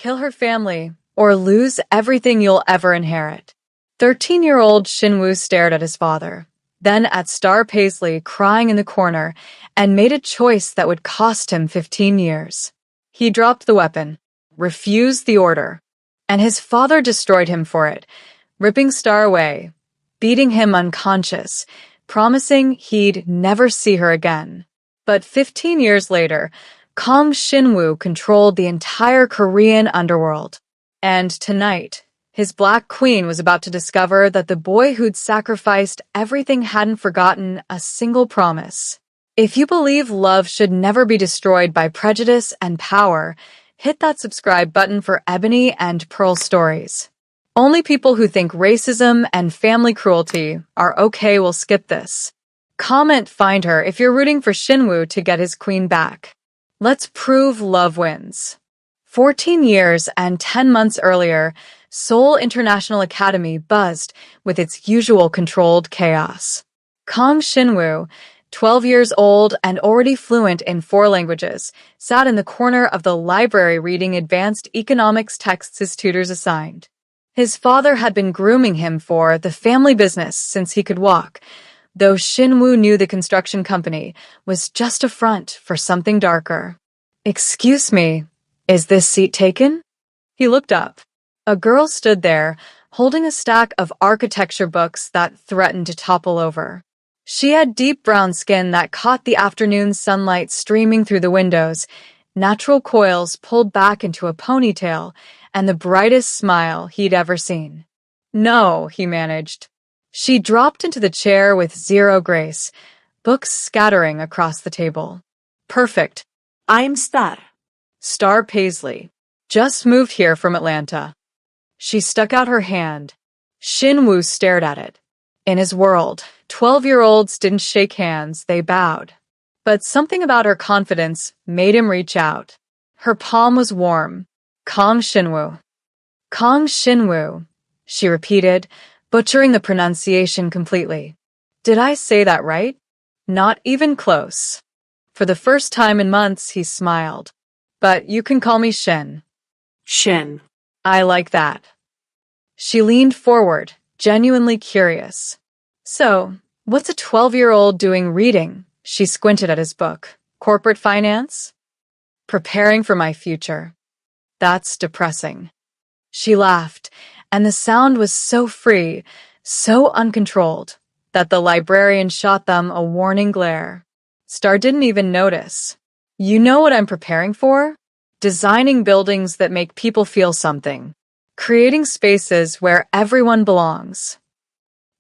kill her family, or lose everything you'll ever inherit. 13-year-old Shinwoo stared at his father, then at Star Paisley crying in the corner, and made a choice that would cost him 15 years. He dropped the weapon, refused the order, and his father destroyed him for it, ripping Star away, beating him unconscious, promising he'd never see her again. But 15 years later, Kang Shinwoo controlled the entire Korean underworld. And tonight, his Black Queen was about to discover that the boy who'd sacrificed everything hadn't forgotten a single promise. If you believe love should never be destroyed by prejudice and power, hit that subscribe button for Ebony and Pearl stories. Only people who think racism and family cruelty are okay will skip this. Comment "Find her" if you're rooting for Shinwoo to get his queen back. Let's prove love wins. 14 years and 10 months earlier, Seoul International Academy buzzed with its usual controlled chaos. Kang Shinwoo, 12 years old and already fluent in 4 languages, sat in the corner of the library reading advanced economics texts his tutors assigned. His father had been grooming him for the family business since he could walk, though Shinwoo knew the construction company was just a front for something darker. "Excuse me, is this seat taken?" He looked up. A girl stood there, holding a stack of architecture books that threatened to topple over. She had deep brown skin that caught the afternoon sunlight streaming through the windows, natural coils pulled back into a ponytail, and the brightest smile he'd ever seen. "No," he managed. She dropped into the chair with zero grace, books scattering across the table. "Perfect. I'm Star. Star Paisley. Just moved here from Atlanta." She stuck out her hand. Shinwoo stared at it. In his world, 12-year-olds didn't shake hands, they bowed. But something about her confidence made him reach out. Her palm was warm. "Kang Shinwoo." "Kang Shinwoo," she repeated, butchering the pronunciation completely. "Did I say that right?" "Not even close." For the first time in months, he smiled. "But you can call me Shin." Shen. "I like that." She leaned forward, genuinely curious. "So, what's a 12-year-old doing reading?" She squinted at his book. "Corporate finance?" "Preparing for my future." "That's depressing." She laughed, and the sound was so free, so uncontrolled, that the librarian shot them a warning glare. Star didn't even notice. "You know what I'm preparing for? Designing buildings that make people feel something. Creating spaces where everyone belongs."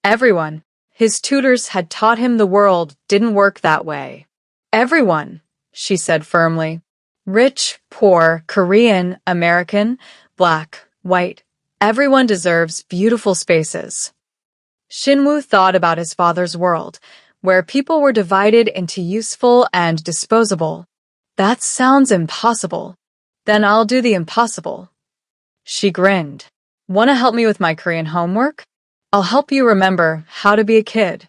Everyone. His tutors had taught him the world didn't work that way. "Everyone," she said firmly. "Rich, poor, Korean, American, Black, white. Everyone deserves beautiful spaces." Shinwoo thought about his father's world, where people were divided into useful and disposable. "That sounds impossible." "Then I'll do the impossible." She grinned. "Want to help me with my Korean homework? I'll help you remember how to be a kid."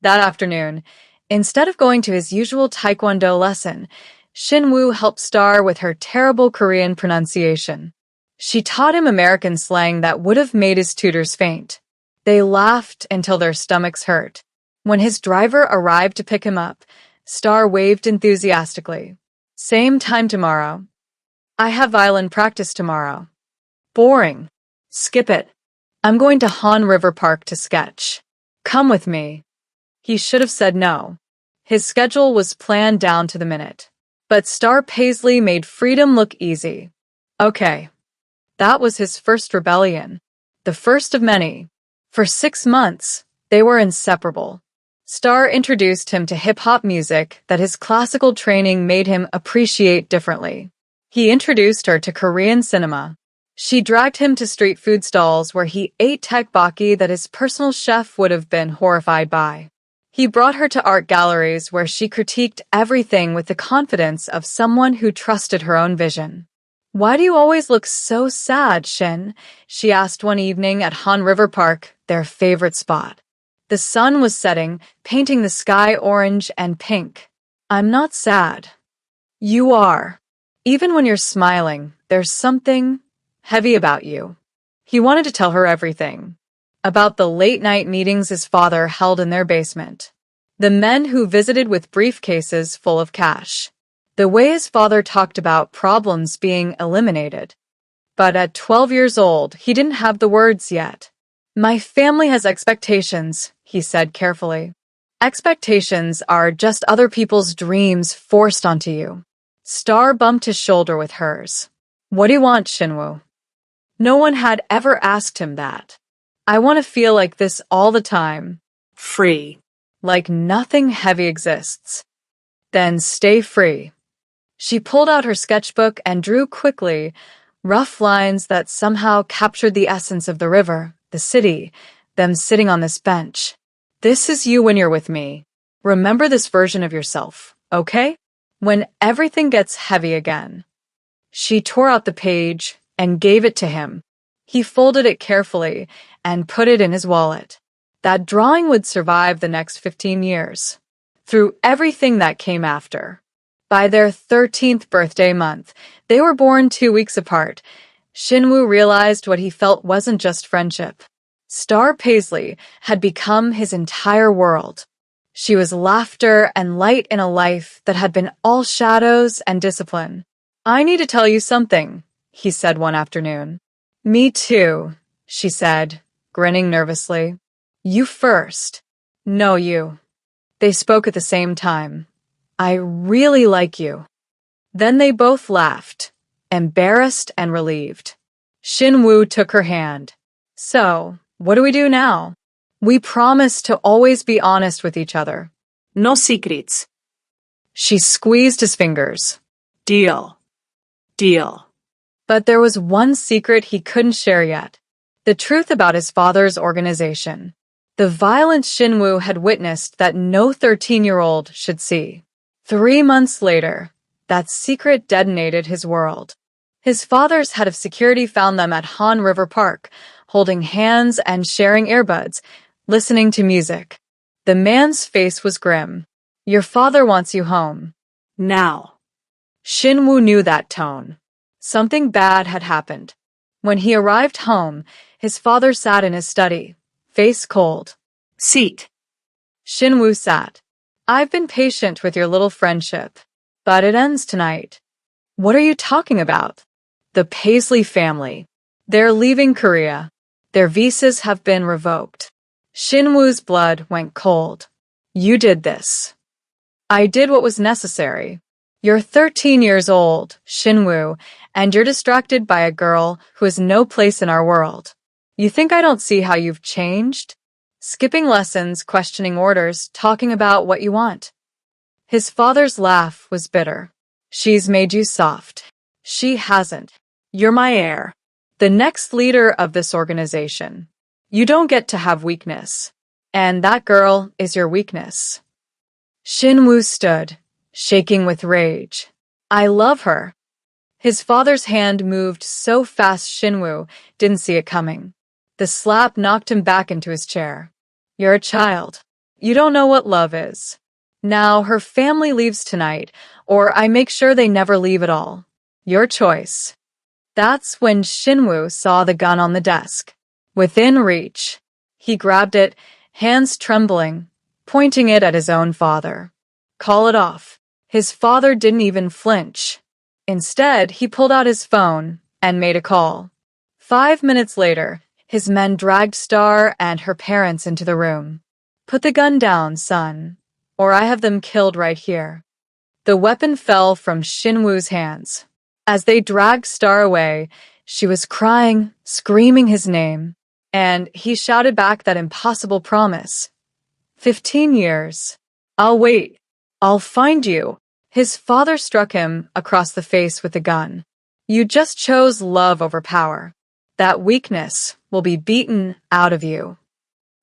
That afternoon, instead of going to his usual Taekwondo lesson, Shinwoo helped Star with her terrible Korean pronunciation. She taught him American slang that would have made his tutors faint. They laughed until their stomachs hurt. When his driver arrived to pick him up, Star waved enthusiastically. "Same time tomorrow." "I have violin practice tomorrow." "Boring." "Skip it. I'm going to Han River Park to sketch." "Come with me." He should have said no. His schedule was planned down to the minute. But Star Paisley made freedom look easy. Okay. That was his first rebellion. The first of many. For 6 months, they were inseparable. Star introduced him to hip-hop music that his classical training made him appreciate differently. He introduced her to Korean cinema. She dragged him to street food stalls where he ate tteokbokki that his personal chef would have been horrified by. He brought her to art galleries where she critiqued everything with the confidence of someone who trusted her own vision. "Why do you always look so sad, Shin?" she asked one evening at Han River Park, their favorite spot. The sun was setting, painting the sky orange and pink. "I'm not sad." "You are." Even when you're smiling, there's something heavy about you. He wanted to tell her everything. About the late-night meetings his father held in their basement. The men who visited with briefcases full of cash. The way his father talked about problems being eliminated. But at 12 years old, he didn't have the words yet. My family has expectations, he said carefully. Expectations are just other people's dreams forced onto you. Star bumped his shoulder with hers. What do you want, Shinwoo? No one had ever asked him that. I want to feel like this all the time. Free. Like nothing heavy exists. Then stay free. She pulled out her sketchbook and drew quickly, rough lines that somehow captured the essence of the river, the city, them sitting on this bench. This is you when you're with me. Remember this version of yourself, okay? When everything gets heavy again. She tore out the page and gave it to him. He folded it carefully and put it in his wallet. That drawing would survive the next 15 years. Through everything that came after. By their 13th birthday month, they were born 2 weeks apart. Shinwoo realized what he felt wasn't just friendship. Star Paisley had become his entire world. She was laughter and light in a life that had been all shadows and discipline. I need to tell you something, he said one afternoon. Me too, she said, grinning nervously. You first. No, you. They spoke at the same time. I really like you. Then they both laughed, embarrassed and relieved. Shinwoo took her hand. So, what do we do now? We promised to always be honest with each other. No secrets. She squeezed his fingers. Deal. Deal. But there was one secret he couldn't share yet. The truth about his father's organization. The violence Shinwoo had witnessed that no 13-year-old should see. 3 months later, that secret detonated his world. His father's head of security found them at Han River Park, holding hands and sharing earbuds, listening to music. The man's face was grim. Your father wants you home. Now. Shinwoo knew that tone. Something bad had happened. When he arrived home, his father sat in his study, face cold. Seat. Shinwoo sat. I've been patient with your little friendship, but it ends tonight. What are you talking about? The Paisley family. They're leaving Korea. Their visas have been revoked. Shinwoo's blood went cold. You did this. I did what was necessary. You're 13 years old, Shinwoo, and you're distracted by a girl who has no place in our world. You think I don't see how you've changed? Skipping lessons, questioning orders, talking about what you want. His father's laugh was bitter. She's made you soft. She hasn't. You're my heir. The next leader of this organization. You don't get to have weakness. And that girl is your weakness. Shinwoo stood, shaking with rage. I love her. His father's hand moved so fast Shinwoo didn't see it coming. The slap knocked him back into his chair. You're a child. You don't know what love is. Now her family leaves tonight, or I make sure they never leave at all. Your choice. That's when Shinwoo saw the gun on the desk. Within reach. He grabbed it, hands trembling, pointing it at his own father. Call it off. His father didn't even flinch. Instead, he pulled out his phone and made a call. 5 minutes later, his men dragged Star and her parents into the room. Put the gun down, son, or I have them killed right here. The weapon fell from Shinwoo's hands. As they dragged Star away, she was crying, screaming his name, and he shouted back that impossible promise. 15 years. I'll wait. I'll find you. His father struck him across the face with the gun. You just chose love over power. That weakness will be beaten out of you.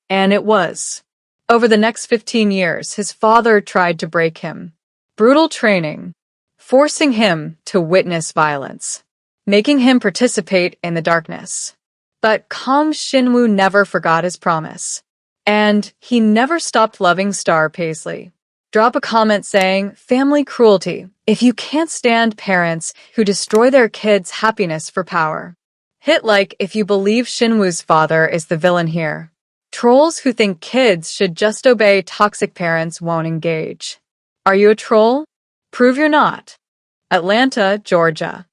And it was. Over the next 15 years, his father tried to break him. Brutal training, forcing him to witness violence, making him participate in the darkness. But calm Shinwoo never forgot his promise. And he never stopped loving Star Paisley. Drop a comment saying, family cruelty, if you can't stand parents who destroy their kids' happiness for power. Hit like if you believe Shinwoo's father is the villain here. Trolls who think kids should just obey toxic parents won't engage. Are you a troll? Prove you're not. Atlanta, Georgia.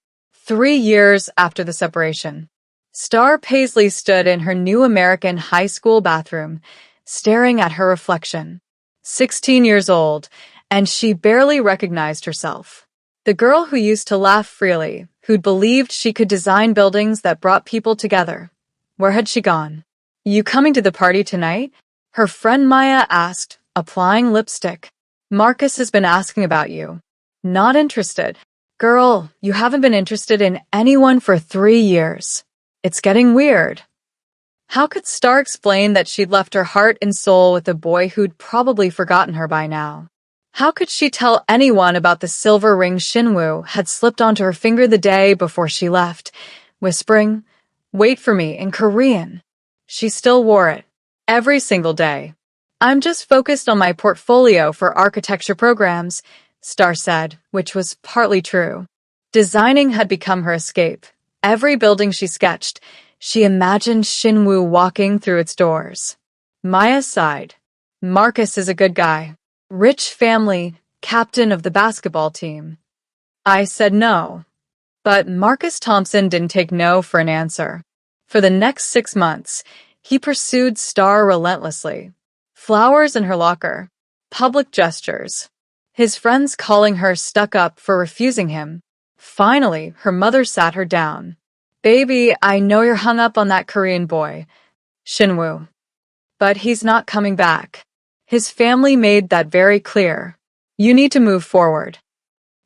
3 years after the separation. Star Paisley stood in her new American high school bathroom, staring at her reflection. 16 years old, and she barely recognized herself. The girl who used to laugh freely, who'd believed she could design buildings that brought people together. Where had she gone? You coming to the party tonight? Her friend Maya asked, applying lipstick. Marcus has been asking about you. Not interested. Girl, you haven't been interested in anyone for 3 years. It's getting weird. How could Star explain that she'd left her heart and soul with a boy who'd probably forgotten her by now? How could she tell anyone about the silver ring Shinwoo had slipped onto her finger the day before she left, whispering, "Wait for me," in Korean? She still wore it, every single day. I'm just focused on my portfolio for architecture programs, Star said, which was partly true. Designing had become her escape. Every building she sketched, she imagined Shinwoo walking through its doors. Maya sighed. Marcus is a good guy. Rich family, captain of the basketball team. I said no. But Marcus Thompson didn't take no for an answer. For the next 6 months, he pursued Star relentlessly. Flowers in her locker. Public gestures. His friends calling her stuck up for refusing him. Finally, her mother sat her down. Baby, I know you're hung up on that Korean boy, Shinwoo. But he's not coming back. His family made that very clear. You need to move forward.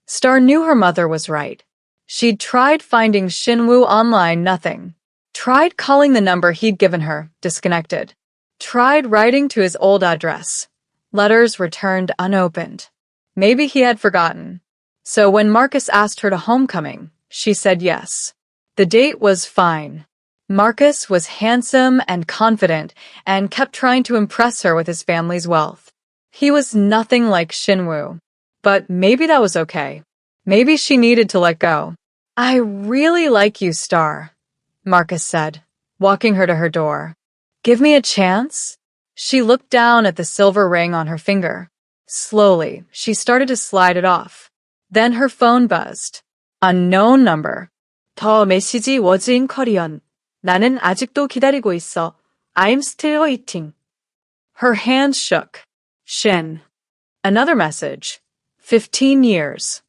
Star knew her mother was right. She'd tried finding Shinwoo online, nothing. Tried calling the number he'd given her, disconnected. Tried writing to his old address. Letters returned unopened. Maybe he had forgotten. So when Marcus asked her to homecoming, she said yes. The date was fine. Marcus was handsome and confident and kept trying to impress her with his family's wealth. He was nothing like Shinwoo. But maybe that was okay. Maybe she needed to let go. I really like you, Star, Marcus said, walking her to her door. Give me a chance? She looked down at the silver ring on her finger. Slowly, she started to slide it off. Then her phone buzzed. Unknown number. 더 메시지 was in Korean. 나는 아직도 기다리고 있어. I'm still waiting. Her hands shook. Shin. Another message. 15 years.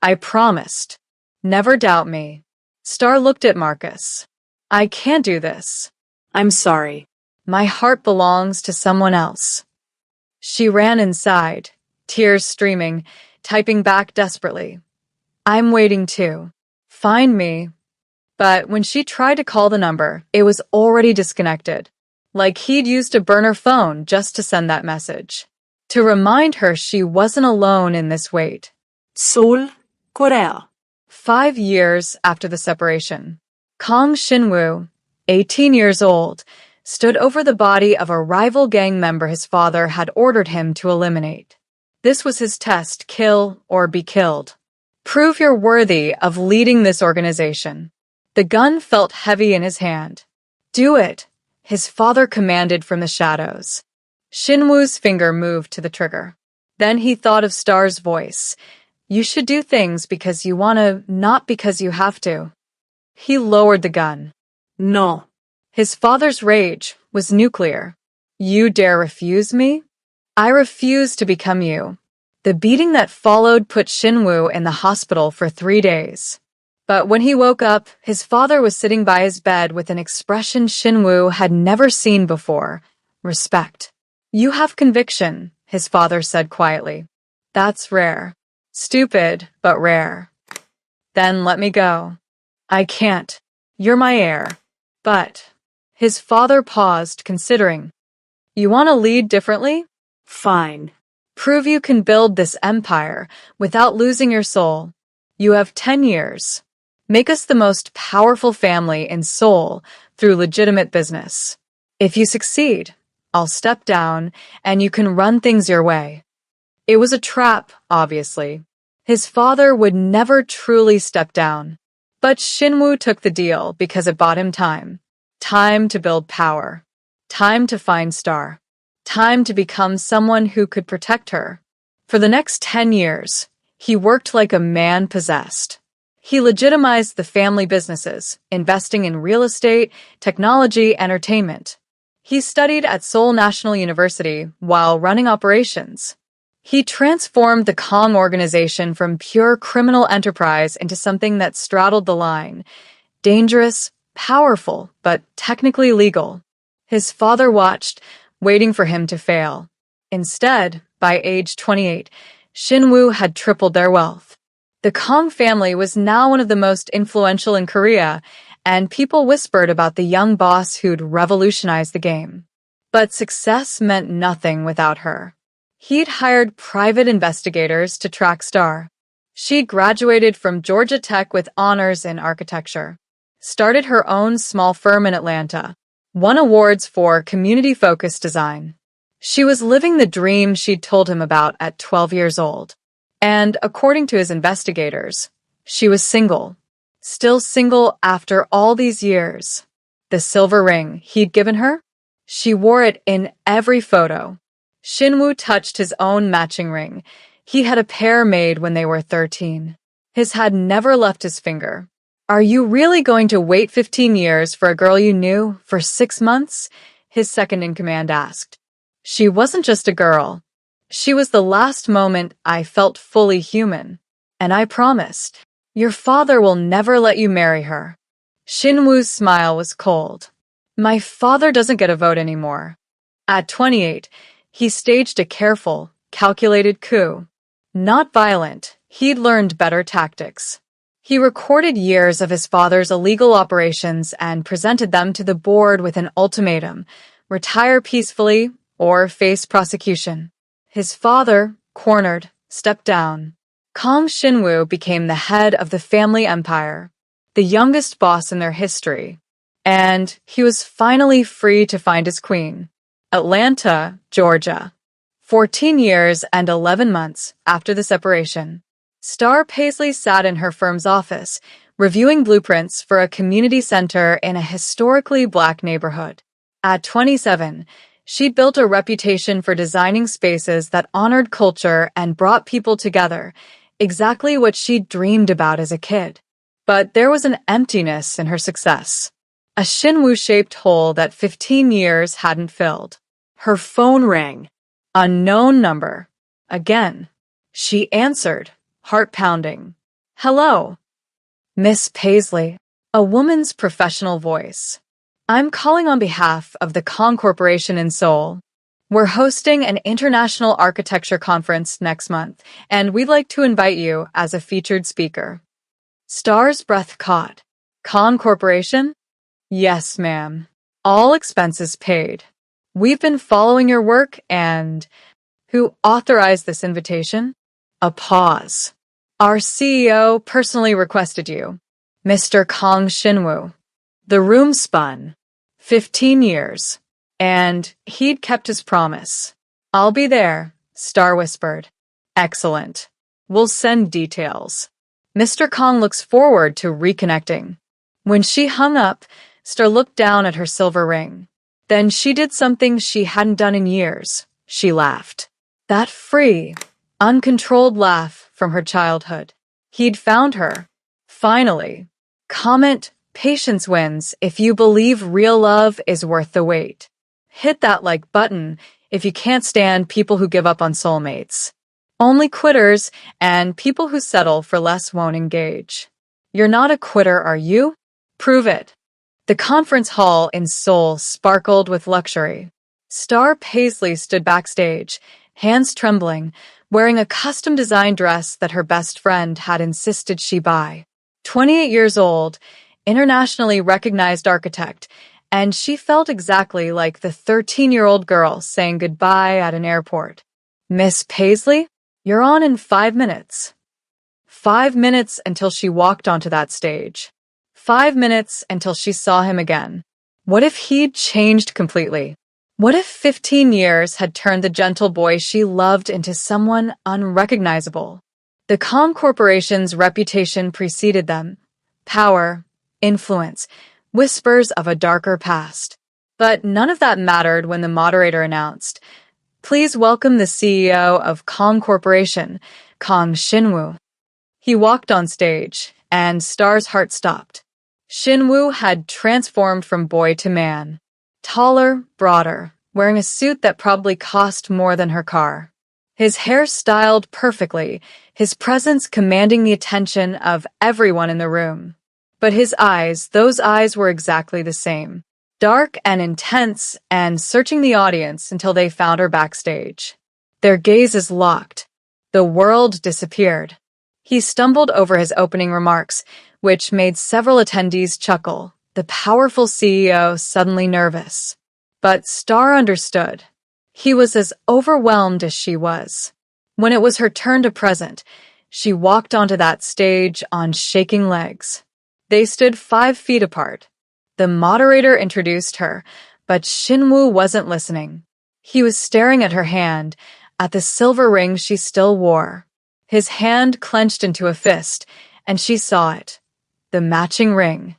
I promised. Never doubt me. Star looked at Marcus. I can't do this. I'm sorry. My heart belongs to someone else. She ran inside, tears streaming, typing back desperately. I'm waiting too. Find me. But when she tried to call the number, it was already disconnected. Like he'd used a burner phone just to send that message. To remind her she wasn't alone in this wait. Seoul, Korea. 5 years after the separation. Kang Shinwoo, 18 years old, stood over the body of a rival gang member his father had ordered him to eliminate. This was his test, kill or be killed. Prove you're worthy of leading this organization. The gun felt heavy in his hand. Do it, his father commanded from the shadows. Shinwoo's finger moved to the trigger. Then he thought of Star's voice. You should do things because you want to, not because you have to. He lowered the gun. No. His father's rage was nuclear. You dare refuse me? I refuse to become you. The beating that followed put Shinwoo in the hospital for 3 days. But when he woke up, his father was sitting by his bed with an expression Shinwoo had never seen before. Respect. You have conviction, his father said quietly. That's rare. Stupid, but rare. Then let me go. I can't. You're my heir. But... His father paused, considering. You want to lead differently? Fine. Prove you can build this empire without losing your soul. You have 10 years. Make us the most powerful family in Seoul through legitimate business. If you succeed, I'll step down and you can run things your way. It was a trap, obviously. His father would never truly step down. But Shinwoo took the deal because it bought him time. Time to build power. Time to find Star. Time to become someone who could protect her. For the next 10 years, he worked like a man possessed. He legitimized the family businesses, investing in real estate, technology, entertainment. He studied at Seoul National University while running operations. He transformed the Kong organization from pure criminal enterprise into something that straddled the line. Dangerous, powerful, but technically legal. His father watched, waiting for him to fail. Instead, by age 28, Shinwoo had tripled their wealth. The Kong family was now one of the most influential in Korea, and people whispered about the young boss who'd revolutionized the game. But success meant nothing without her. He'd hired private investigators to track Star. She graduated from Georgia Tech with honors in architecture, started her own small firm in Atlanta, won awards for community-focused design. She was living the dream she'd told him about at 12 years old. And according to his investigators, she was single. Still single after all these years. The silver ring he'd given her? She wore it in every photo. Shinwoo touched his own matching ring. He had a pair made when they were 13. His had never left his finger. Are you really going to wait 15 years for a girl you knew for 6 months? His second-in-command asked. She wasn't just a girl. She was the last moment I felt fully human. And I promised. Your father will never let you marry her. Shinwoo's smile was cold. My father doesn't get a vote anymore. At 28, he staged a careful, calculated coup. Not violent, he'd learned better tactics. He recorded years of his father's illegal operations and presented them to the board with an ultimatum: retire peacefully or face prosecution. His father, cornered, stepped down. Kong Shinwoo became the head of the family empire, the youngest boss in their history. And he was finally free to find his queen. Atlanta, Georgia. 14 years and 11 months after the separation, Star Paisley sat in her firm's office, reviewing blueprints for a community center in a historically black neighborhood. At 27, she'd built a reputation for designing spaces that honored culture and brought people together, exactly what she'd dreamed about as a kid. But there was an emptiness in her success. A Shinwoo-shaped hole that 15 years hadn't filled. Her phone rang. Unknown number. Again. She answered, heart pounding. Hello. Miss Paisley. A woman's professional voice. I'm calling on behalf of the Kong Corporation in Seoul. We're hosting an international architecture conference next month, and we'd like to invite you as a featured speaker. Star's breath caught. Kong Corporation? Yes, ma'am. All expenses paid. We've been following your work and... Who authorized this invitation? A pause. Our CEO personally requested you. Mr. Kong Shinwoo. The room spun. 15 years. And he'd kept his promise. I'll be there, Star whispered. Excellent. We'll send details. Mr. Kong looks forward to reconnecting. When she hung up, Star looked down at her silver ring. Then she did something she hadn't done in years. She laughed. That free, uncontrolled laugh from her childhood. He'd found her. Finally. Comment, patience wins if you believe real love is worth the wait. Hit that like button if you can't stand people who give up on soulmates. Only quitters and people who settle for less won't engage. You're not a quitter, are you? Prove it. The conference hall in Seoul sparkled with luxury. Star Paisley stood backstage, hands trembling, wearing a custom-designed dress that her best friend had insisted she buy. 28 years old, internationally recognized architect, and she felt exactly like the 13-year-old girl saying goodbye at an airport. Miss Paisley, you're on in 5 minutes. 5 minutes until she walked onto that stage. 5 minutes until she saw him again. What if he'd changed completely? What if 15 years had turned the gentle boy she loved into someone unrecognizable? The Calm Corporation's reputation preceded them. Power, influence, whispers of a darker past. But none of that mattered when the moderator announced, "Please welcome the CEO of Calm Corporation, Kang Shinwoo." He walked on stage, and Star's heart stopped. Shinwoo had transformed from boy to man. Taller, broader, wearing a suit that probably cost more than her car. His hair styled perfectly, his presence commanding the attention of everyone in the room. But his eyes, those eyes were exactly the same. Dark and intense and searching the audience until they found her backstage. Their gazes locked. The world disappeared. He stumbled over his opening remarks, which made several attendees chuckle, the powerful CEO suddenly nervous. But Star understood. He was as overwhelmed as she was. When it was her turn to present, she walked onto that stage on shaking legs. They stood 5 feet apart. The moderator introduced her, but Shinwoo wasn't listening. He was staring at her hand, at the silver ring she still wore. His hand clenched into a fist, and she saw it. The matching ring.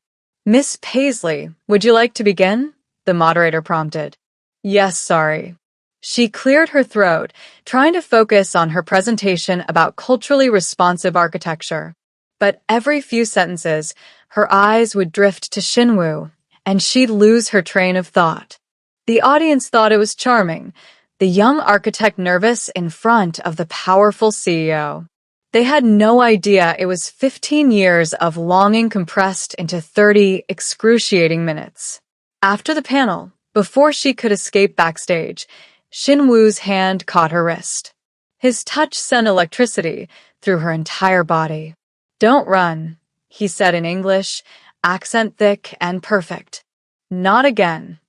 "Miss Paisley, would you like to begin?" the moderator prompted. "Yes, sorry." She cleared her throat, trying to focus on her presentation about culturally responsive architecture. But every few sentences, her eyes would drift to Shinwoo, and she'd lose her train of thought. The audience thought it was charming, the young architect nervous in front of the powerful CEO. They had no idea it was 15 years of longing compressed into 30 excruciating minutes. After the panel, before she could escape backstage, Shinwoo's hand caught her wrist. His touch sent electricity through her entire body. "Don't run," he said in English, accent thick and perfect. "Not again."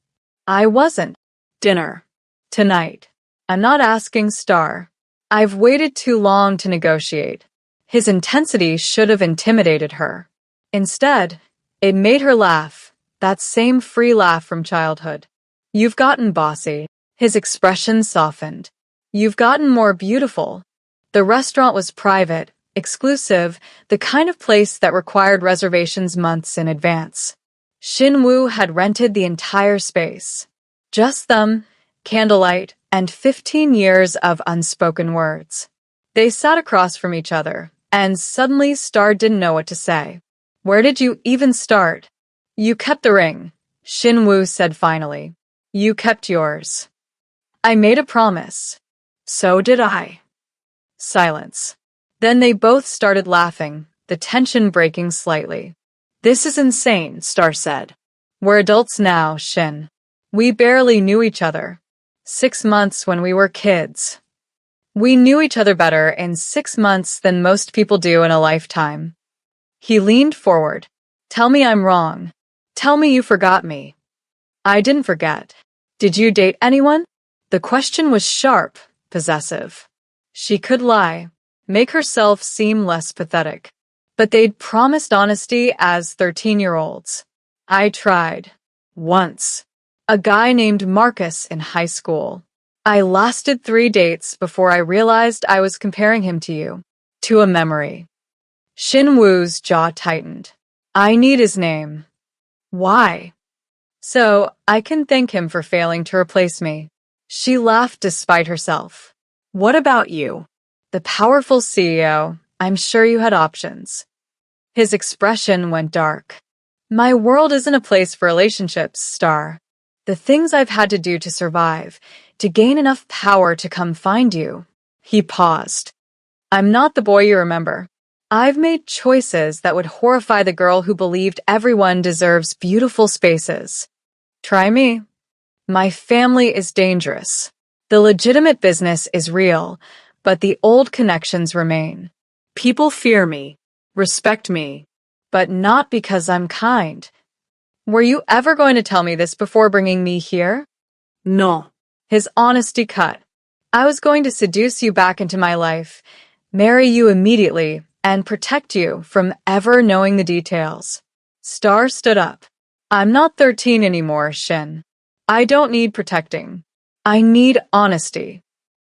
"I wasn't." Dinner. "Tonight. I'm not asking Star. I've waited too long to negotiate." His intensity should have intimidated her. Instead, it made her laugh, that same free laugh from childhood. "You've gotten bossy." His expression softened. "You've gotten more beautiful." The restaurant was private, exclusive, the kind of place that required reservations months in advance. Shinwoo had rented the entire space. Just them, candlelight, and 15 years of unspoken words. They sat across from each other, and suddenly Star didn't know what to say. "Where did you even start?" "You kept the ring," Shinwoo said finally. "You kept yours." "I made a promise." "So did I." Silence. Then they both started laughing, the tension breaking slightly. "This is insane," Star said. "We're adults now, Shin. We barely knew each other. 6 months when we were kids. We knew each other better in 6 months than most people do in a lifetime." He leaned forward. "Tell me I'm wrong. Tell me you forgot me." "I didn't forget. Did you date anyone?" The question was sharp, possessive. She could lie, make herself seem less pathetic. But they'd promised honesty as 13-year-olds. "I tried. Once. A guy named Marcus in high school. I lasted 3 dates before I realized I was comparing him to you. To a memory." Shinwoo's jaw tightened. "I need his name." "Why?" "So I can thank him for failing to replace me." She laughed despite herself. "What about you?" "The powerful CEO, I'm sure you had options." His expression went dark. "My world isn't a place for relationships, Star. The things I've had to do to survive, to gain enough power to come find you." He paused. "I'm not the boy you remember. I've made choices that would horrify the girl who believed everyone deserves beautiful spaces. Try me. My family is dangerous. The legitimate business is real, but the old connections remain. People fear me, respect me, but not because I'm kind. Were you ever going to tell me this before bringing me here?" No. His honesty cut. "I was going to seduce you back into my life, marry you immediately, and protect you from ever knowing the details." Star stood up. "I'm not 13 anymore, Shin. I don't need protecting. I need honesty.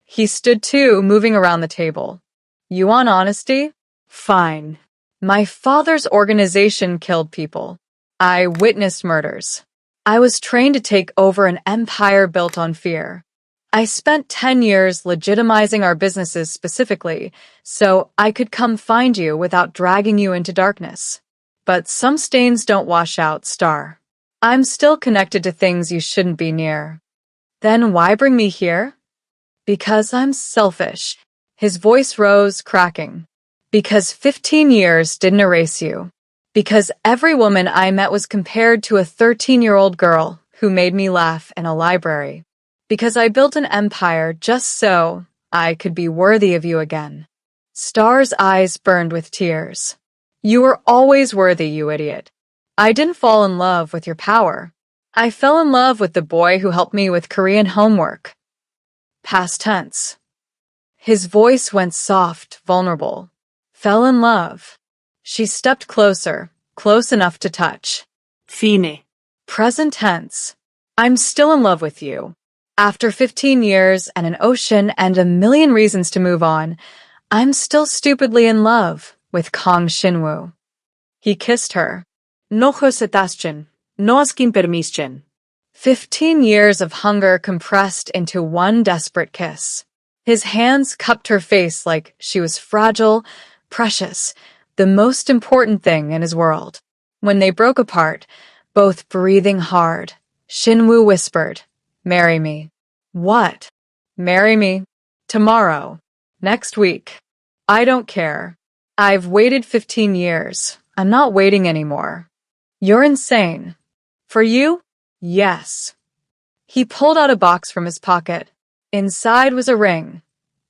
He stood too, moving around the table. You want honesty? Fine. My father's organization killed people. I witnessed murders. I was trained to take over an empire built on fear. I spent 10 years legitimizing our businesses specifically, so I could come find you without dragging you into darkness. But some stains don't wash out, Star. I'm still connected to things you shouldn't be near. Then why bring me here? Because I'm selfish. His voice rose, cracking. Because 15 years didn't erase you. Because every woman I met was compared to a 13-year-old girl who made me laugh in a library. Because I built an empire just so I could be worthy of you again. Star's eyes burned with tears. You were always worthy, you idiot. I didn't fall in love with your power. I fell in love with the boy who helped me with Korean homework. Past tense. His voice went soft, vulnerable. Fell in love. She stepped closer, close enough to touch. Fine. Present tense. I'm still in love with you. After 15 years and an ocean and a million reasons to move on, I'm still stupidly in love with Kang Shinwoo. He kissed her. No Sebastian. No asking permission. 15 years of hunger compressed into one desperate kiss. His hands cupped her face like she was fragile, precious, the most important thing in his world. When they broke apart, both breathing hard, Shinwoo whispered, "Marry me." What? Marry me. Tomorrow. Next week. I don't care. I've waited 15 years. I'm not waiting anymore. You're insane. For you? Yes. He pulled out a box from his pocket. Inside was a ring.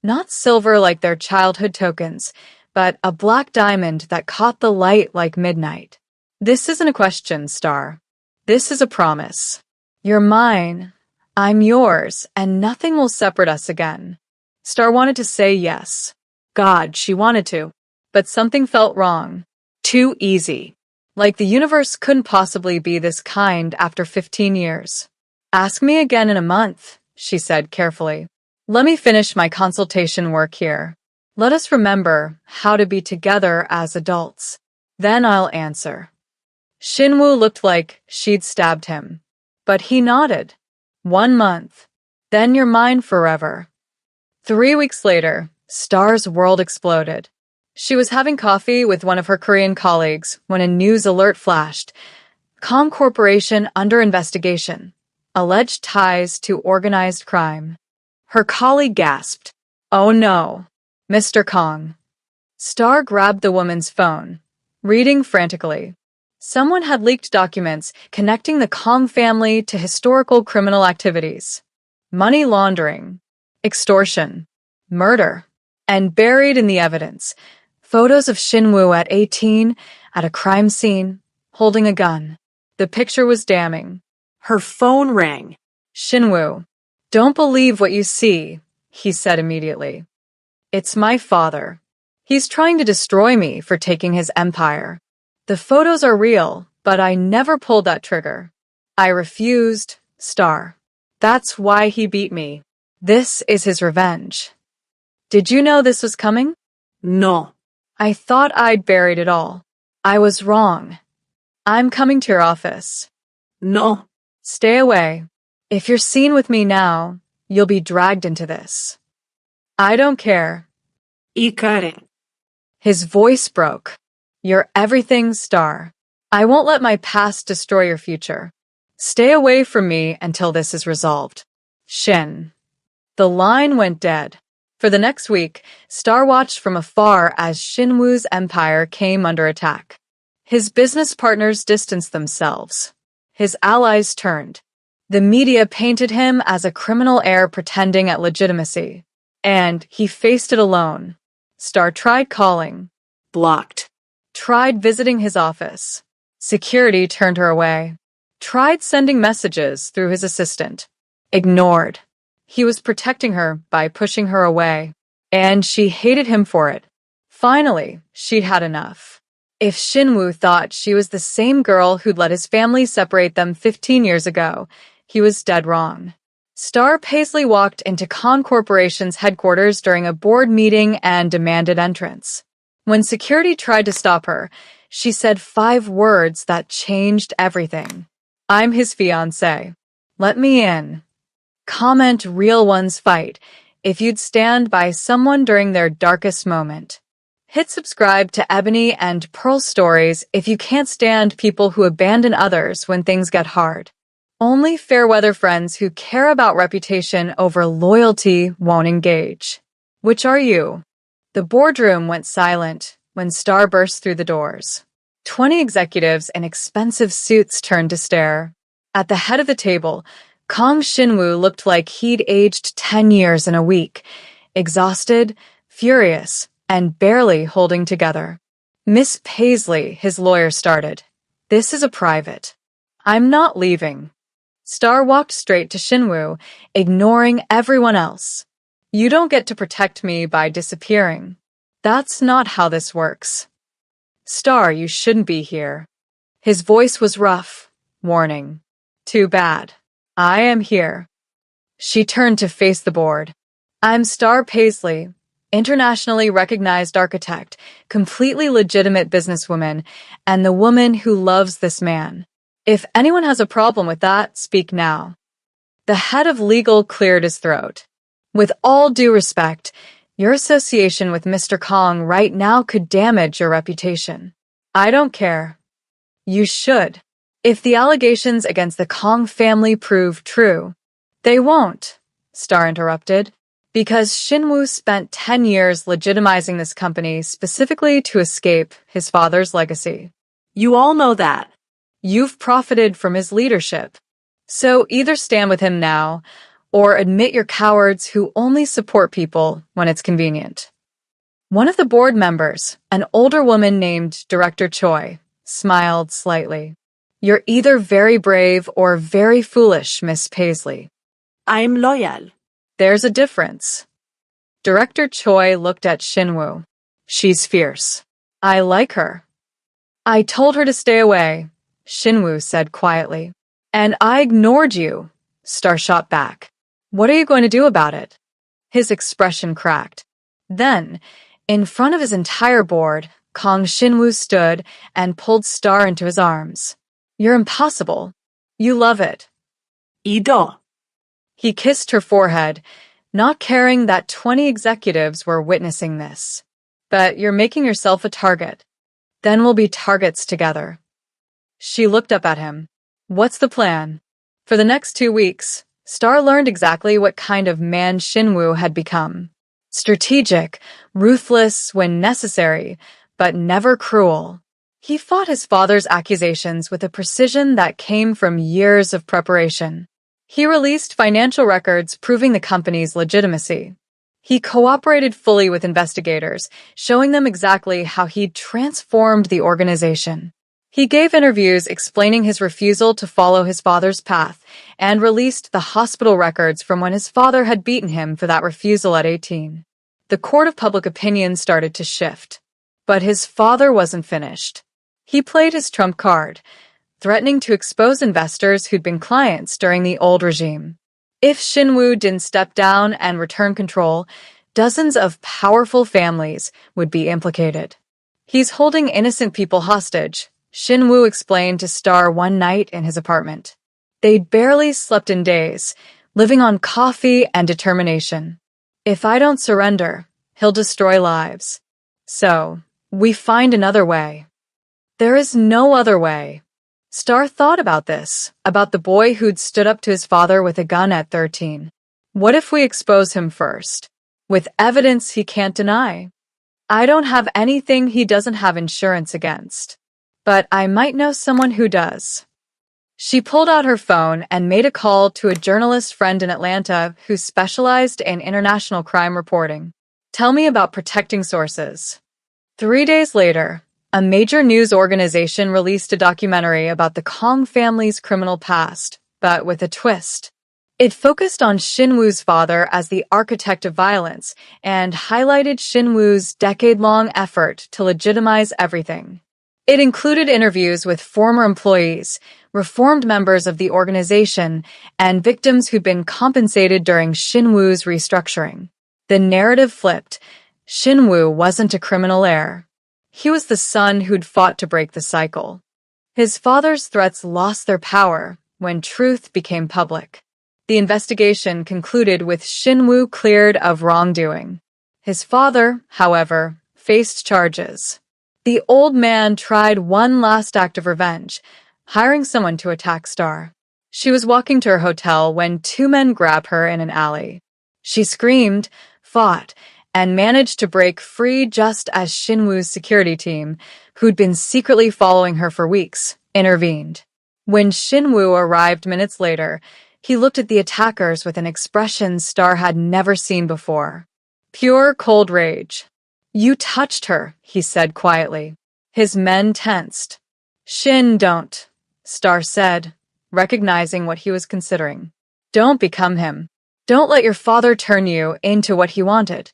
Not silver like their childhood tokens, but a black diamond that caught the light like midnight. This isn't a question, Star. This is a promise. You're mine. I'm yours, and nothing will separate us again. Star wanted to say yes. God, she wanted to. But something felt wrong. Too easy. Like the universe couldn't possibly be this kind after 15 years. Ask me again in a month, she said carefully. Let me finish my consultation work here. Let us remember how to be together as adults. Then I'll answer. Shinwoo looked like she'd stabbed him. But he nodded. 1 month. Then you're mine forever. 3 weeks later, Star's world exploded. She was having coffee with one of her Korean colleagues when a news alert flashed. Kong Corporation under investigation. Alleged ties to organized crime. Her colleague gasped. Oh no, Mr. Kong. Star grabbed the woman's phone, reading frantically. Someone had leaked documents connecting the Kong family to historical criminal activities. Money laundering, extortion, murder, and buried in the evidence, photos of Shinwoo at 18 at a crime scene, holding a gun. The picture was damning. Her phone rang. Shinwoo, don't believe what you see, he said immediately. It's my father. He's trying to destroy me for taking his empire. The photos are real, but I never pulled that trigger. I refused, Star. That's why he beat me. This is his revenge. Did you know this was coming? No. I thought I'd buried it all. I was wrong. I'm coming to your office. No. Stay away. If you're seen with me now, you'll be dragged into this. I don't care. Ikare. His voice broke. You're everything, Star. I won't let my past destroy your future. Stay away from me until this is resolved. Shin. The line went dead. For the next week, Star watched from afar as Shinwoo's empire came under attack. His business partners distanced themselves. His allies turned. The media painted him as a criminal heir pretending at legitimacy. And he faced it alone. Star tried calling. Blocked. Tried visiting his office. Security turned her away. Tried sending messages through his assistant. Ignored. He was protecting her by pushing her away. And she hated him for it. Finally, she'd had enough. If Shinwoo thought she was the same girl who'd let his family separate them 15 years ago, he was dead wrong. Star Paisley walked into Kong Corporation's headquarters during a board meeting and demanded entrance. When security tried to stop her, she said 5 words that changed everything. "I'm his fiancé. Let me in." Comment real ones fight if you'd stand by someone during their darkest moment. Hit subscribe to Ebony and Pearl Stories if you can't stand people who abandon others when things get hard. Only fair-weather friends who care about reputation over loyalty won't engage. Which are you? The boardroom went silent when Star burst through the doors. 20 executives in expensive suits turned to stare. At the head of the table, Kong Shinwoo looked like he'd aged 10 years in a week, exhausted, furious, and barely holding together. "Miss Paisley," his lawyer started. "This is a private." "I'm not leaving." Star walked straight to Shinwoo, ignoring everyone else. "You don't get to protect me by disappearing. That's not how this works." "Star, you shouldn't be here." His voice was rough, warning. "Too bad. I am here." She turned to face the board. "I'm Star Paisley, internationally recognized architect, completely legitimate businesswoman, and the woman who loves this man. If anyone has a problem with that, speak now." The head of legal cleared his throat. "With all due respect, your association with Mr. Kong right now could damage your reputation." "I don't care." "You should. If the allegations against the Kong family prove true." "They won't," Star interrupted, "because Shinwoo spent 10 years legitimizing this company specifically to escape his father's legacy. You all know that. You've profited from his leadership. So either stand with him now, or admit you're cowards who only support people when it's convenient." One of the board members, an older woman named Director Choi, smiled slightly. "You're either very brave or very foolish, Miss Paisley." I'm loyal. "There's a difference." Director Choi looked at Shinwoo. "She's fierce. I like her." "I told her to stay away," Shinwoo said quietly. "And I ignored you," Star shot back. "What are you going to do about it?" His expression cracked. Then, in front of his entire board, Kong Shinwoo stood and pulled Star into his arms. "You're impossible. You love it." Ido. He kissed her forehead, not caring that 20 executives were witnessing this. "But you're making yourself a target. Then we'll be targets together." She looked up at him. "What's the plan?" For the next 2 weeks, Star learned exactly what kind of man Shinwoo had become. Strategic, ruthless when necessary, but never cruel. He fought his father's accusations with a precision that came from years of preparation. He released financial records proving the company's legitimacy. He cooperated fully with investigators, showing them exactly how he'd transformed the organization. He gave interviews explaining his refusal to follow his father's path and released the hospital records from when his father had beaten him for that refusal at 18. The court of public opinion started to shift. But his father wasn't finished. He played his trump card, threatening to expose investors who'd been clients during the old regime. If Shinwoo didn't step down and return control, dozens of powerful families would be implicated. "He's holding innocent people hostage," Shinwoo explained to Star one night in his apartment. They'd barely slept in days, living on coffee and determination. "If I don't surrender, he'll destroy lives. So, we find another way." There is no other way. Star thought about this, about the boy who'd stood up to his father with a gun at 13. What if we expose him first, with evidence he can't deny? I don't have anything he doesn't have insurance against, but I might know someone who does. She pulled out her phone and made a call to a journalist friend in Atlanta who specialized in international crime reporting. "Tell me about protecting sources." 3 days later, a major news organization released a documentary about the Kong family's criminal past, but with a twist. It focused on Shinwoo's father as the architect of violence and highlighted Shinwoo's decade-long effort to legitimize everything. It included interviews with former employees, reformed members of the organization, and victims who'd been compensated during Shinwoo's restructuring. The narrative flipped. Shinwoo wasn't a criminal heir. He was the son who'd fought to break the cycle. His father's threats lost their power when truth became public. The investigation concluded with Shinwoo cleared of wrongdoing. His father, however, faced charges. The old man tried one last act of revenge, hiring someone to attack Star. She was walking to her hotel when two men grabbed her in an alley. She screamed, fought, and managed to break free just as Shinwoo's security team, who'd been secretly following her for weeks, intervened. When Shinwoo arrived minutes later, he looked at the attackers with an expression Star had never seen before. Pure cold rage. "You touched her," he said quietly. His men tensed. "Shin, don't," Star said, recognizing what he was considering. "Don't become him. Don't let your father turn you into what he wanted."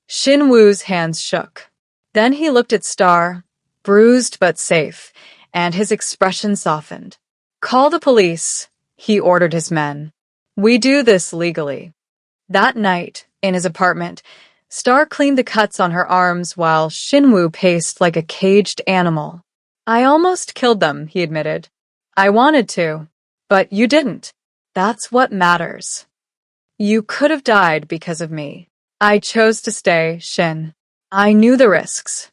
Shin Woo's hands shook. Then he looked at Star, bruised but safe, and his expression softened. "Call the police," he ordered his men. "We do this legally." That night, in his apartment, Star cleaned the cuts on her arms while Shinwoo paced like a caged animal. "I almost killed them," he admitted. "I wanted to, but you didn't. That's what matters. You could have died because of me. I chose to stay, Shin. I knew the risks."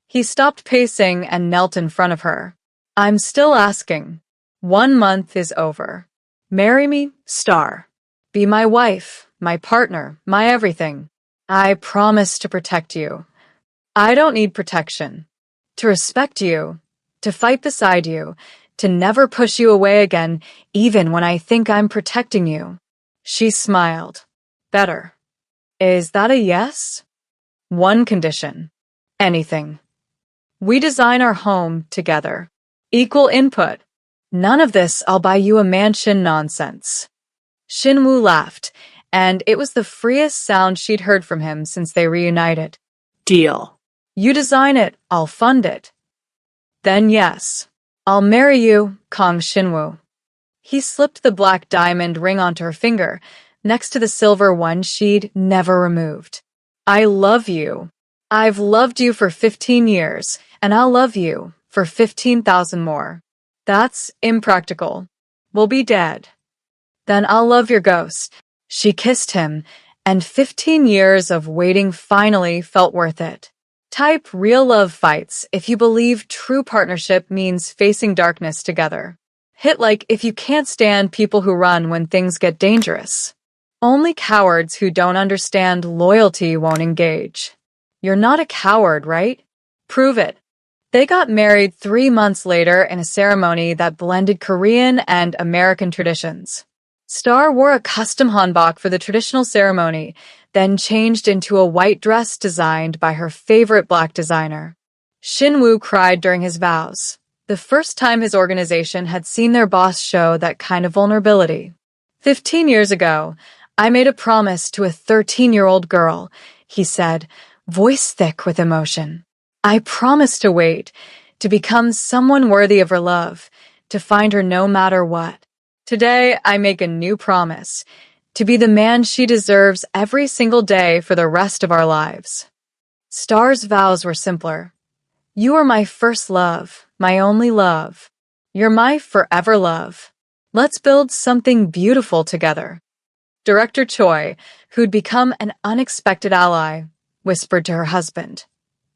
He stopped pacing and knelt in front of her. "I'm still asking. 1 month is over. Marry me, Star. Be my wife, my partner, my everything. I promise to protect you. I don't need protection. To respect you, to fight beside you, to never push you away again, even when I think I'm protecting you." She smiled. "Better. Is that a yes?" "One condition. Anything. We design our home together. Equal input. None of this I'll buy you a mansion nonsense." Shinwoo laughed, and it was the freest sound she'd heard from him since they reunited. "Deal. You design it, I'll fund it." "Then yes. I'll marry you, Kong Shinwoo." He slipped the black diamond ring onto her finger, next to the silver one she'd never removed. "I love you. I've loved you for 15 years, and I'll love you for 15,000 more. That's impractical. We'll be dead. Then I'll love your ghost." She kissed him, and 15 years of waiting finally felt worth it. Type real love fights if you believe true partnership means facing darkness together. Hit like if you can't stand people who run when things get dangerous. Only cowards who don't understand loyalty won't engage. You're not a coward, right? Prove it. They got married 3 months later in a ceremony that blended Korean and American traditions. Star wore a custom hanbok for the traditional ceremony, then changed into a white dress designed by her favorite black designer. Shinwoo cried during his vows, the first time his organization had seen their boss show that kind of vulnerability. 15 years ago, I made a promise to a 13-year-old girl, he said, voice thick with emotion. I promised to wait, to become someone worthy of her love, to find her no matter what. Today, I make a new promise, to be the man she deserves every single day for the rest of our lives. Star's vows were simpler. You are my first love, my only love. You're my forever love. Let's build something beautiful together. Director Choi, who'd become an unexpected ally, whispered to her husband.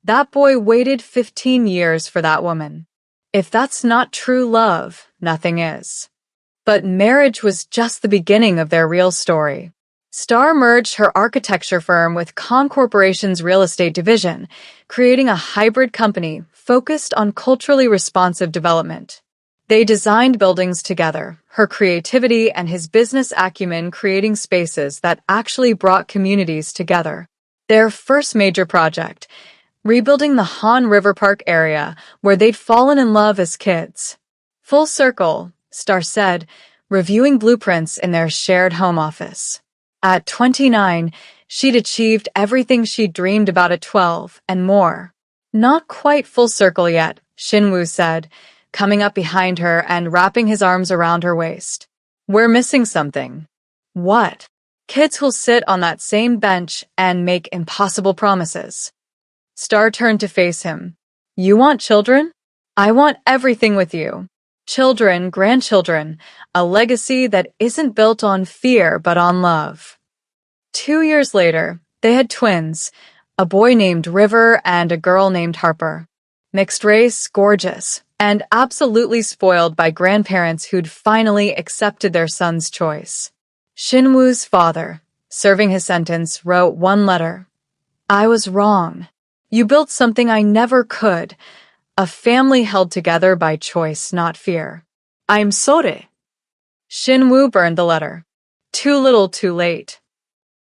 That boy waited 15 years for that woman. If that's not true love, nothing is. But marriage was just the beginning of their real story. Star merged her architecture firm with Kong Corporation's real estate division, creating a hybrid company focused on culturally responsive development. They designed buildings together, her creativity and his business acumen creating spaces that actually brought communities together. Their first major project, rebuilding the Han River Park area where they'd fallen in love as kids. Full circle, Star said, reviewing blueprints in their shared home office. At 29, she'd achieved everything she'd dreamed about at 12 and more. Not quite full circle yet, Shinwoo said, coming up behind her and wrapping his arms around her waist. We're missing something. What? Kids who'll sit on that same bench and make impossible promises. Star turned to face him. You want children? I want everything with you. Children, grandchildren, a legacy that isn't built on fear but on love. 2 years later, they had twins, a boy named River and a girl named Harper. Mixed race, gorgeous, and absolutely spoiled by grandparents who'd finally accepted their son's choice. Shinwoo's father, serving his sentence, wrote one letter. I was wrong. You built something I never could. A family held together by choice, not fear. I'm sorry. Shinwoo burned the letter. Too little, too late.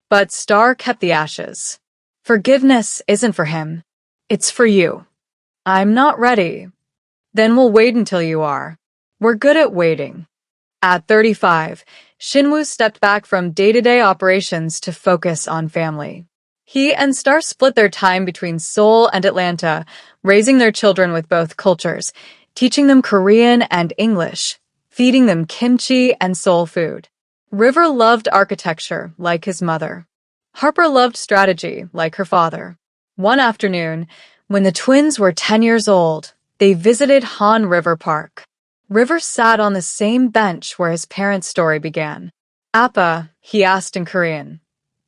But Star kept the ashes. Forgiveness isn't for him. It's for you. I'm not ready. Then we'll wait until you are. We're good at waiting. At 35, Shinwoo stepped back from day-to-day operations to focus on family. He and Star split their time between Seoul and Atlanta, raising their children with both cultures, teaching them Korean and English, feeding them kimchi and soul food. River loved architecture, like his mother. Harper loved strategy, like her father. One afternoon, when the twins were 10 years old, they visited Han River Park. River sat on the same bench where his parents' story began. Appa, he asked in Korean.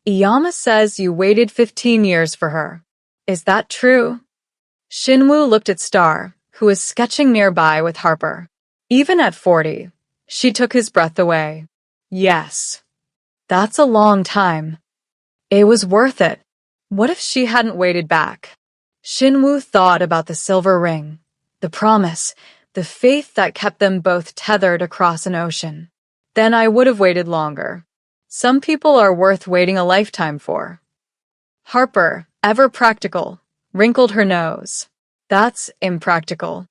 Iyama says you waited 15 years for her. Is that true? Shinwoo looked at Star, who was sketching nearby with Harper. Even at 40, she took his breath away. Yes. That's a long time. It was worth it. What if she hadn't waited back? Shinwoo thought about the silver ring, the promise, the faith that kept them both tethered across an ocean. Then I would have waited longer. Some people are worth waiting a lifetime for. Harper, ever practical, wrinkled her nose. That's impractical.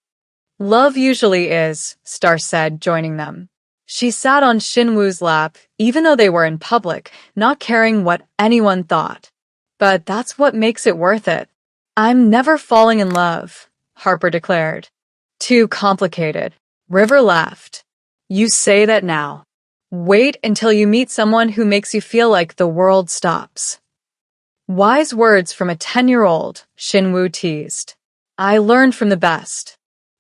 Love usually is, Star said, joining them. She sat on Shinwoo's lap, even though they were in public, not caring what anyone thought. But that's what makes it worth it. I'm never falling in love, Harper declared. Too complicated. River laughed. You say that now. Wait until you meet someone who makes you feel like the world stops. Wise words from a 10-year-old, Shinwoo teased. I learned from the best.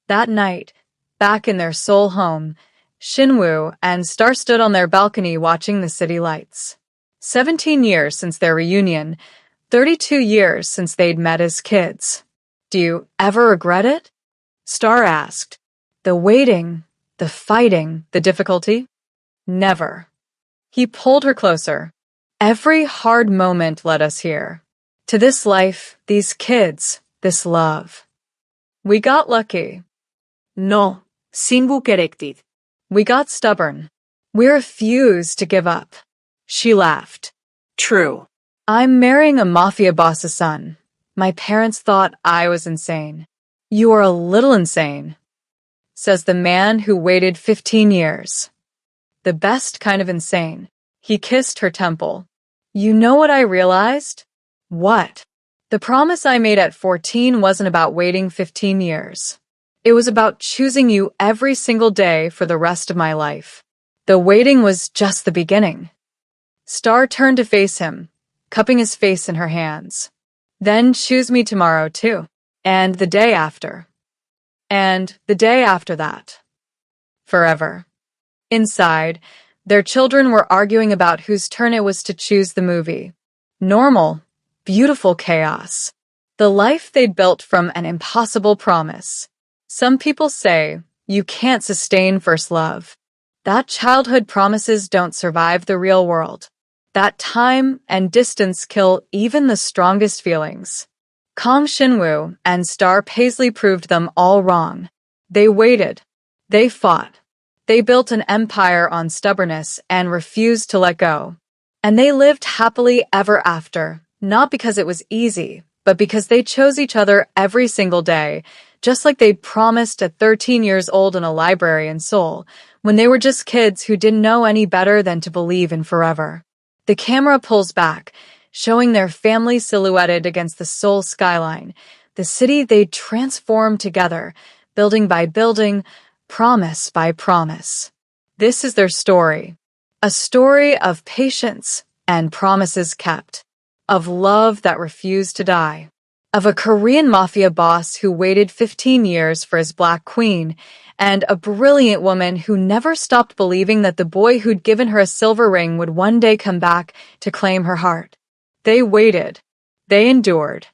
That night, back in their Seoul home, Shinwoo and Star stood on their balcony watching the city lights. 17 years since their reunion, 32 years since they'd met as kids. Do you ever regret it? Star asked. The waiting, the fighting, the difficulty? Never. He pulled her closer. Every hard moment led us here. To this life, these kids, this love. We got lucky. No, Shinwoo corrected. We got stubborn. We refused to give up. She laughed. True. I'm marrying a Mafia boss's son. My parents thought I was insane. You are a little insane, says the man who waited 15 years. The best kind of insane. He kissed her temple. You know what I realized? What? The promise I made at 14 wasn't about waiting 15 years. It was about choosing you every single day for the rest of my life. The waiting was just the beginning. Star turned to face him, cupping his face in her hands. Then choose me tomorrow, too. And the day after. And the day after that. Forever. Inside, their children were arguing about whose turn it was to choose the movie. Normal, beautiful chaos. The life they'd built from an impossible promise. Some people say, you can't sustain first love. That childhood promises don't survive the real world. That time and distance kill even the strongest feelings. Kang Shinwoo and Star Paisley proved them all wrong. They waited. They fought. They built an empire on stubbornness and refused to let go. And they lived happily ever after, not because it was easy, but because they chose each other every single day, just like they'd promised at 13 years old in a library in Seoul, when they were just kids who didn't know any better than to believe in forever. The camera pulls back, showing their family silhouetted against the Seoul skyline, the city they'd transformed together, building by building, promise by promise. This is their story. A story of patience and promises kept, of love that refused to die, of a Korean mafia boss who waited 15 years for his black queen, and a brilliant woman who never stopped believing that the boy who'd given her a silver ring would one day come back to claim her heart. They waited. They endured.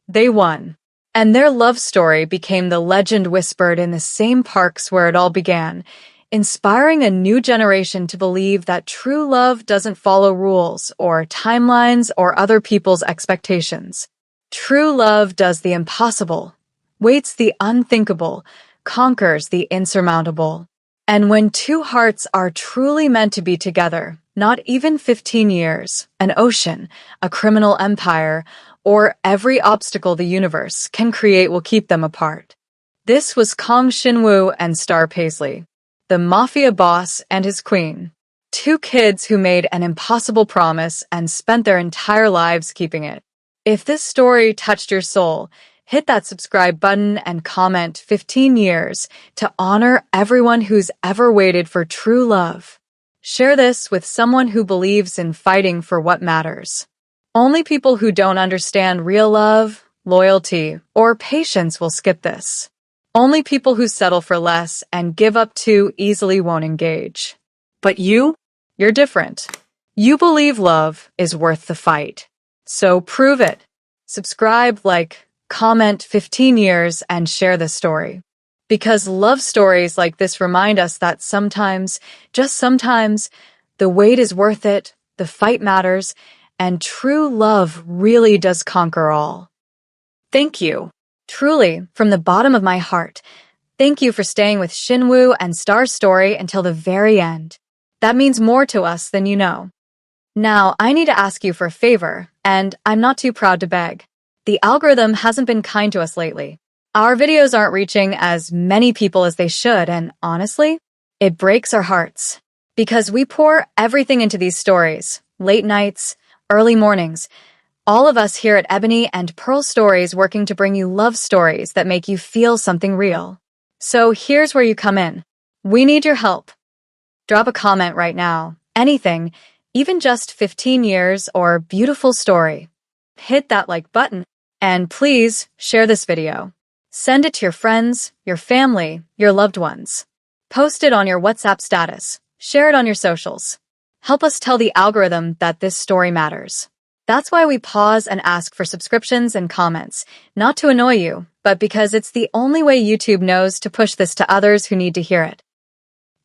They won. And their love story became the legend whispered in the same parks where it all began, inspiring a new generation to believe that true love doesn't follow rules or timelines or other people's expectations. True love does the impossible, waits the unthinkable, conquers the insurmountable. And when two hearts are truly meant to be together, not even 15 years, an ocean, a criminal empire, or every obstacle the universe can create will keep them apart. This was Kang Shin-woo and Star Paisley, the mafia boss and his queen. Two kids who made an impossible promise and spent their entire lives keeping it. If this story touched your soul, hit that subscribe button and comment 15 years to honor everyone who's ever waited for true love. Share this with someone who believes in fighting for what matters. Only people who don't understand real love, loyalty, or patience will skip this. Only people who settle for less and give up too easily won't engage. But you're different. You believe love is worth the fight. So prove it. Subscribe, like, comment 15 years, and share this story. Because love stories like this remind us that sometimes, just sometimes, the wait is worth it, the fight matters, and true love really does conquer all. Thank you. Truly, from the bottom of my heart, thank you for staying with Shin-woo and Star's story until the very end. That means more to us than you know. Now, I need to ask you for a favor, and I'm not too proud to beg. The algorithm hasn't been kind to us lately. Our videos aren't reaching as many people as they should, and honestly, it breaks our hearts. Because we pour everything into these stories, late nights, early mornings, all of us here at Ebony and Pearl Stories working to bring you love stories that make you feel something real. So here's where you come in. We need your help. Drop a comment right now, anything, even just 15 years or beautiful story. Hit that like button, and please share this video. Send it to your friends, your family, your loved ones. Post it on your WhatsApp status. Share it on your socials. Help us tell the algorithm that this story matters. That's why we pause and ask for subscriptions and comments, not to annoy you, but because it's the only way YouTube knows to push this to others who need to hear it.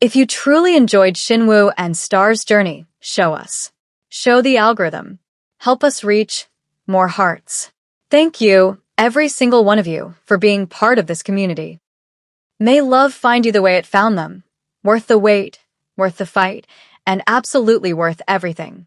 If you truly enjoyed Shin-woo and Star's journey, show us. Show the algorithm. Help us reach more hearts. Thank you, every single one of you, for being part of this community. May love find you the way it found them. Worth the wait, worth the fight, and absolutely worth everything.